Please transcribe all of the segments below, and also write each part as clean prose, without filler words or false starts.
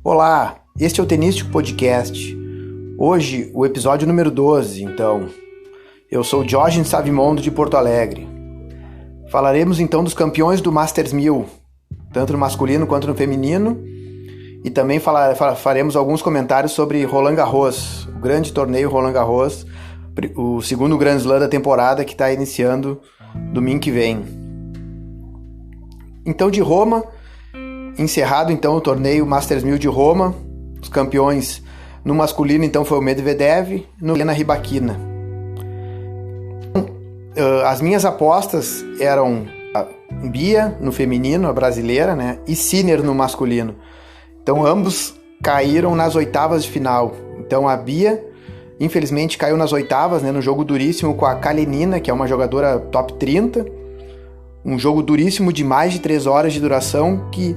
Olá, este é o Tenístico Podcast. Hoje, o episódio número 12, então. Eu sou Diógenes Savimondo de Porto Alegre. Falaremos então dos campeões do Masters 1000, tanto no masculino quanto no feminino, e também faremos alguns comentários sobre Roland Garros, o grande torneio Roland Garros, o segundo Grand Slam da temporada que está iniciando domingo que vem. Então, de Roma, encerrado então o torneio Masters 1000 de Roma, os campeões no masculino então foi o Medvedev, no Helena Rybakina. As minhas apostas eram a Bia no feminino, a brasileira, né, e Sinner no masculino. Então ambos caíram nas oitavas de final. Então a Bia, infelizmente, caiu nas oitavas, né, no jogo duríssimo com a Kalinina, que é uma jogadora top 30. Um jogo duríssimo de mais de 3 horas de duração, que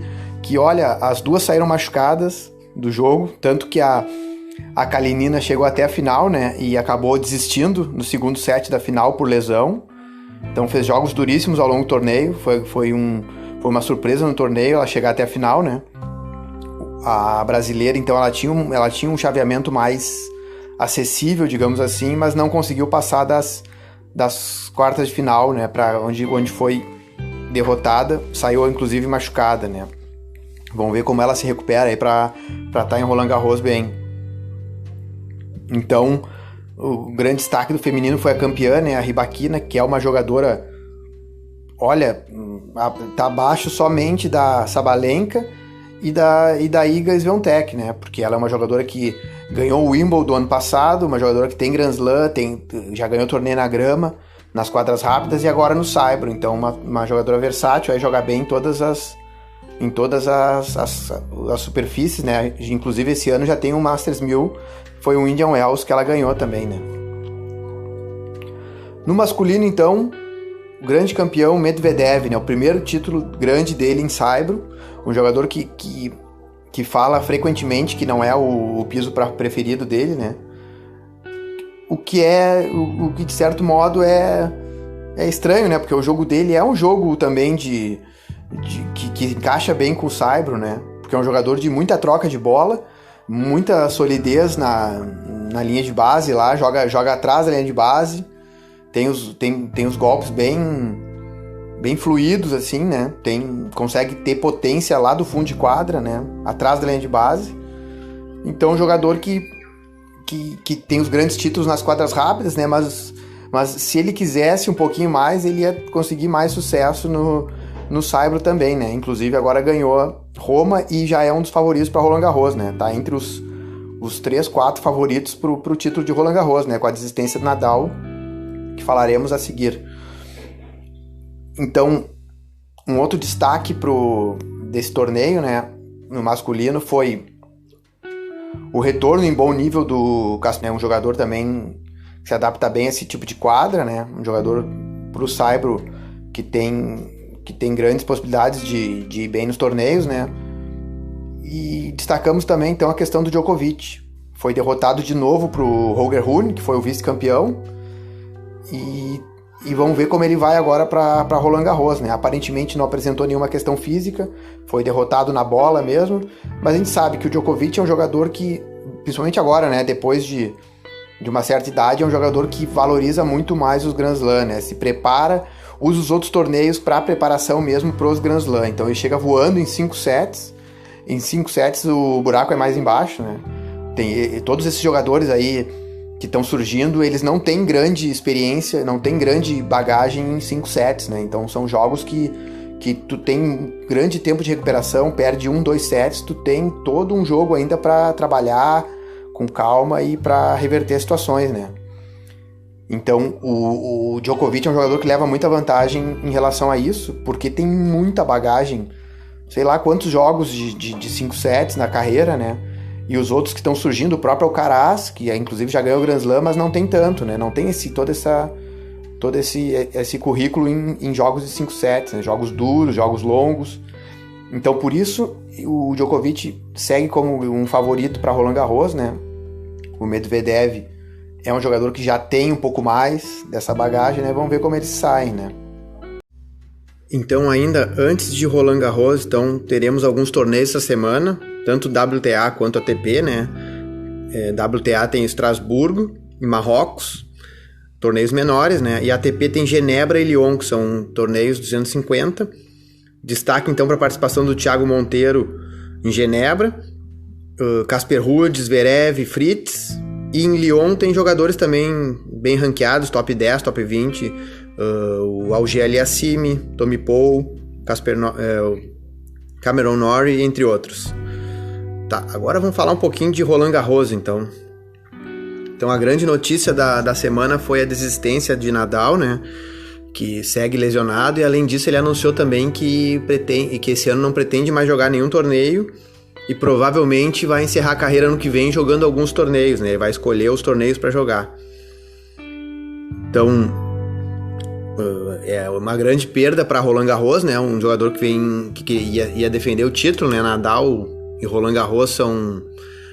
olha, as duas saíram machucadas do jogo, tanto que a Kalinina chegou até a final, né, e acabou desistindo no segundo set da final por lesão. Então fez jogos duríssimos ao longo do torneio, foi uma surpresa no torneio ela chegar até a final, né. A brasileira, então, ela tinha um chaveamento mais acessível, digamos assim, mas não conseguiu passar das quartas de final, né, para onde foi derrotada, saiu inclusive machucada, né. Vamos ver como ela se recupera aí para estar em Roland Garros bem. Então, o grande destaque do feminino foi a campeã, né, a Rybakina, que é uma jogadora, olha, tá abaixo somente da Sabalenka e da Iga Swiatek, né, porque ela é uma jogadora que ganhou o Wimbledon ano passado, uma jogadora que tem Grand Slam, já ganhou torneio na grama, nas quadras rápidas e agora no saibro. Então uma jogadora versátil, vai jogar bem em todas as superfícies, né? Inclusive esse ano já tem um Masters 1000, foi o Indian Wells que ela ganhou também, né? No masculino, então, o grande campeão Medvedev, né? O primeiro título grande dele em saibro, um jogador que fala frequentemente que não é o piso preferido dele, né? O que de certo modo é estranho, né? Porque o jogo dele é um jogo também que encaixa bem com o saibro, né? Porque é um jogador de muita troca de bola, muita solidez na linha de base lá, joga atrás da linha de base, tem os golpes bem fluidos, assim, né? Consegue ter potência lá do fundo de quadra, né? Atrás da linha de base. Então, um jogador que tem os grandes títulos nas quadras rápidas, né? Mas se ele quisesse um pouquinho mais, ele ia conseguir mais sucesso no saibro também, né? Inclusive agora ganhou Roma e já é um dos favoritos para Roland Garros, né? Tá entre os 3, 4 favoritos pro título de Roland Garros, né? Com a desistência do Nadal, que falaremos a seguir. Então, um outro destaque desse torneio, né? No masculino foi o retorno em bom nível do Casper, né? Um jogador também que se adapta bem a esse tipo de quadra, né? Um jogador pro saibro que tem grandes possibilidades de ir bem nos torneios, né? E destacamos também, então, a questão do Djokovic. Foi derrotado de novo pro Holger Rune, que foi o vice-campeão, e vamos ver como ele vai agora para Roland Garros, né? Aparentemente não apresentou nenhuma questão física, foi derrotado na bola mesmo, mas a gente sabe que o Djokovic é um jogador que, principalmente agora, né, depois de uma certa idade, é um jogador que valoriza muito mais os Grand Slam, né? Se prepara, usa os outros torneios para preparação mesmo para os Grand Slam. Então ele chega voando em 5 sets. Em 5 sets o buraco é mais embaixo, né? Todos esses jogadores aí que estão surgindo, eles não têm grande experiência, não têm grande bagagem em 5 sets, né? Então são jogos que tu tem grande tempo de recuperação, perde 1, 2 sets, tu tem todo um jogo ainda para trabalhar com calma e para reverter situações, né? Então o Djokovic é um jogador que leva muita vantagem em relação a isso, porque tem muita bagagem, sei lá quantos jogos de 5 sets na carreira, né? E os outros que estão surgindo, o próprio Alcaraz, que inclusive já ganhou o Grand Slam, mas não tem tanto, né? Não tem todo esse currículo em jogos de 5 sets, né? Jogos duros, jogos longos. Então, por isso, o Djokovic segue como um favorito para Roland Garros, né? O Medvedev é um jogador que já tem um pouco mais dessa bagagem, né? Vamos ver como eles saem, né? Então, ainda antes de Roland Garros, então, teremos alguns torneios essa semana, tanto WTA quanto ATP, né? WTA tem Estrasburgo, em Marrocos, torneios menores, né? E ATP tem Genebra e Lyon, que são torneios 250. Destaque, então, para a participação do Thiago Monteiro em Genebra, Casper Ruud, Zverev, Fritz. E em Lyon tem jogadores também bem ranqueados, top 10, top 20, o Auger-Aliassime, Tommy Paul, Cameron Norrie, entre outros. Tá, agora vamos falar um pouquinho de Roland Garros, então. Então a grande notícia da semana foi a desistência de Nadal, né? Que segue lesionado, e além disso ele anunciou também que esse ano não pretende mais jogar nenhum torneio e provavelmente vai encerrar a carreira ano que vem jogando alguns torneios, né? Ele vai escolher os torneios para jogar. Então, é uma grande perda para Roland Garros, né? Um jogador que ia defender o título, né? Nadal e Roland Garros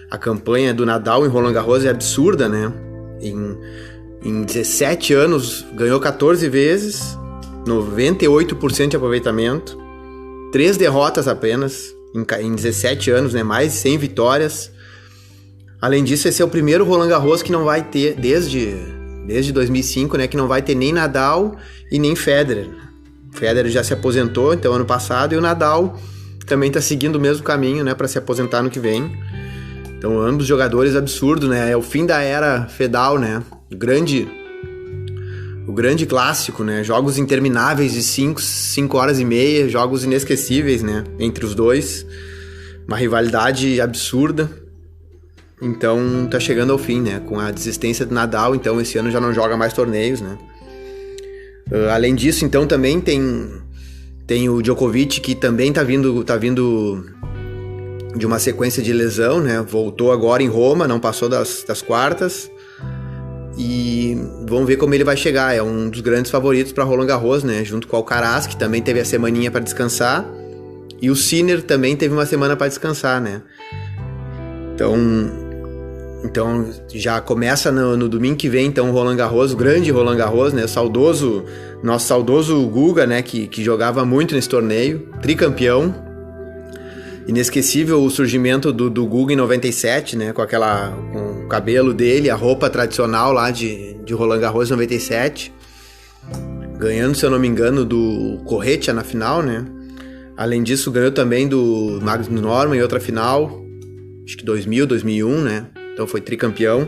a campanha do Nadal em Roland Garros é absurda, né? Em 17 anos ganhou 14 vezes, 98% de aproveitamento, 3 derrotas apenas em 17 anos, né? Mais de 100 vitórias. Além disso, esse é o primeiro Roland Garros que não vai ter, desde 2005, né? Que não vai ter nem Nadal e nem Federer. O Federer já se aposentou, então, ano passado, e o Nadal também está seguindo o mesmo caminho, né? Para se aposentar no que vem. Então, ambos jogadores absurdos, né? É o fim da era Fedal, né? O grande clássico, né? Jogos intermináveis de 5 horas e meia, jogos inesquecíveis, né? Entre os dois. Uma rivalidade absurda. Então, tá chegando ao fim, né? Com a desistência do Nadal, então esse ano já não joga mais torneios, né? Além disso, então, também tem o Djokovic, que também tá vindo de uma sequência de lesão, né? Voltou agora em Roma, não passou das quartas. E vamos ver como ele vai chegar. É um dos grandes favoritos para Roland Garros, né? Junto com o Alcaraz, que também teve a semaninha para descansar. E o Sinner também teve uma semana para descansar, né? Então já começa no domingo que vem, então, o Roland Garros, o grande Roland Garros, né? Nosso saudoso Guga, né? Que jogava muito nesse torneio, tricampeão. Inesquecível o surgimento do Guga em 97, né? Com o cabelo dele, a roupa tradicional lá de Roland Garros 97. Ganhando, se eu não me engano, do Corretja na final, né? Além disso, ganhou também do Magnus Norman em outra final. Acho que 2000, 2001, né? Então foi tricampeão.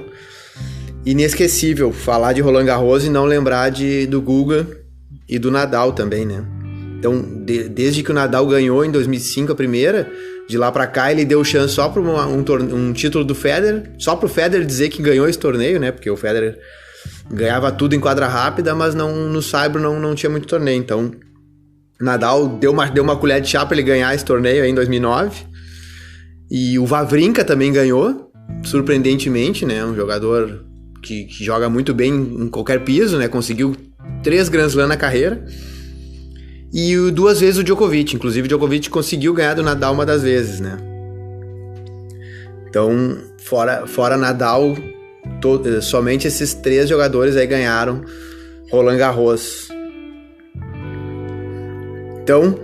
Inesquecível falar de Roland Garros e não lembrar do Guga e do Nadal também, né? Então, desde que o Nadal ganhou em 2005 a primeira, de lá pra cá ele deu chance só para um título do Federer, só pro Federer dizer que ganhou esse torneio, né? Porque o Federer ganhava tudo em quadra rápida, mas no saibro não tinha muito torneio. Então, Nadal deu uma colher de chá para ele ganhar esse torneio aí em 2009. E o Wawrinka também ganhou, surpreendentemente, né? Um jogador que joga muito bem em qualquer piso, né? Conseguiu 3 Grand Slam na carreira. E 2 vezes o Djokovic. Inclusive o Djokovic conseguiu ganhar do Nadal uma das vezes, né? Então, fora Nadal, somente esses 3 jogadores aí ganharam Roland Garros. Então,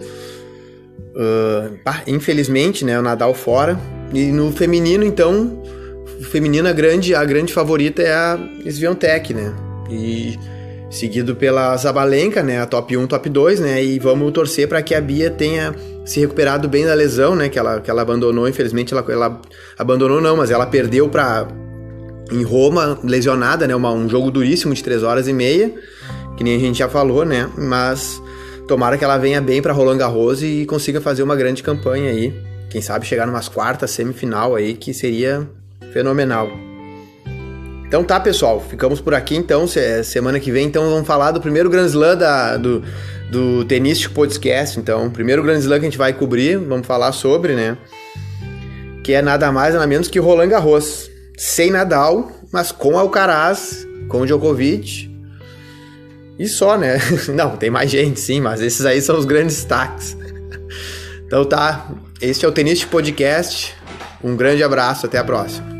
infelizmente, né, o Nadal fora. E no feminino, então, a grande favorita é a Swiatek, né? E seguido pela Sabalenka, né, a top 1, top 2, né, e vamos torcer para que a Bia tenha se recuperado bem da lesão, né, que ela abandonou, infelizmente ela abandonou não, mas ela perdeu em Roma, lesionada, né, um jogo duríssimo de 3 horas e meia, que nem a gente já falou, né, mas tomara que ela venha bem para Roland Garros e consiga fazer uma grande campanha aí, quem sabe chegar numas quartas, semifinal aí, que seria fenomenal. Então tá, pessoal, ficamos por aqui, então, semana que vem, então, vamos falar do primeiro Grand Slam do Tenístico Podcast, então, o primeiro Grand Slam que a gente vai cobrir, vamos falar sobre, né, que é nada mais, nada menos que Roland Garros, sem Nadal, mas com Alcaraz, com Djokovic, e só, né, não, tem mais gente, sim, mas esses aí são os grandes destaques. Então tá, este é o Tenístico Podcast, um grande abraço, até a próxima.